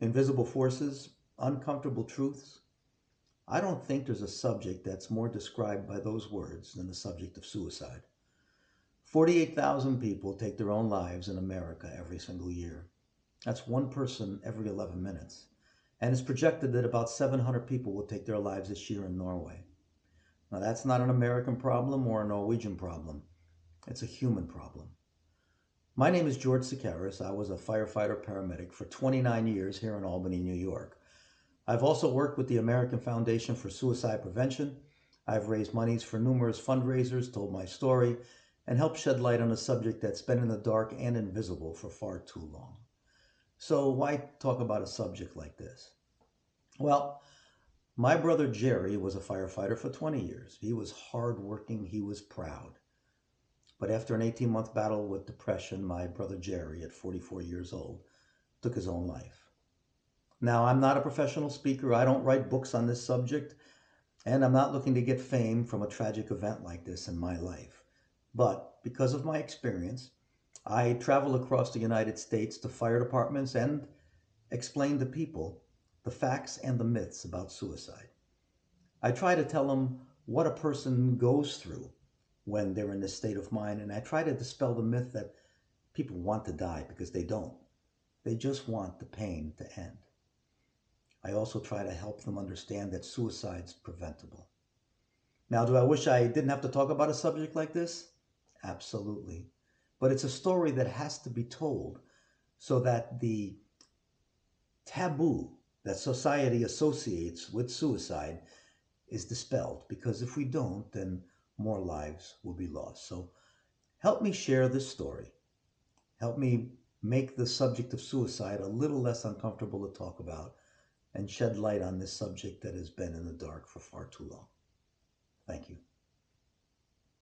Invisible forces, uncomfortable truths. I don't think there's a subject that's more described by those words than the subject of suicide. 48,000 people take their own lives in America every single year. That's one person every 11 minutes. And it's projected that about 700 people will take their lives this year in Norway. Now, that's not an American problem or a Norwegian problem, it's a human problem. My name is George Sakaris. I was a firefighter paramedic for 29 years here in Albany, New York. I've also worked with the American Foundation for Suicide Prevention. I've raised monies for numerous fundraisers, told my story, and helped shed light on a subject that's been in the dark and invisible for far too long. So, why talk about a subject like this? Well, my brother Jerry was a firefighter for 20 years. He was hardworking, he was proud. But after an 18-month battle with depression, my brother Jerry, at 44 years old, took his own life. Now, I'm not a professional speaker. I don't write books on this subject, and I'm not looking to get fame from a tragic event like this in my life. But because of my experience, I travel across the United States to fire departments and explain to people the facts and the myths about suicide. I try to tell them what a person goes through when they're in this state of mind, and I try to dispel the myth that people want to die because they don't. They just want the pain to end. I also try to help them understand that suicide's preventable. Now, do I wish I didn't have to talk about a subject like this? Absolutely. But it's a story that has to be told so that the taboo that society associates with suicide is dispelled. Because if we don't, then more lives will be lost. So help me share this story. Help me make the subject of suicide a little less uncomfortable to talk about and shed light on this subject that has been in the dark for far too long.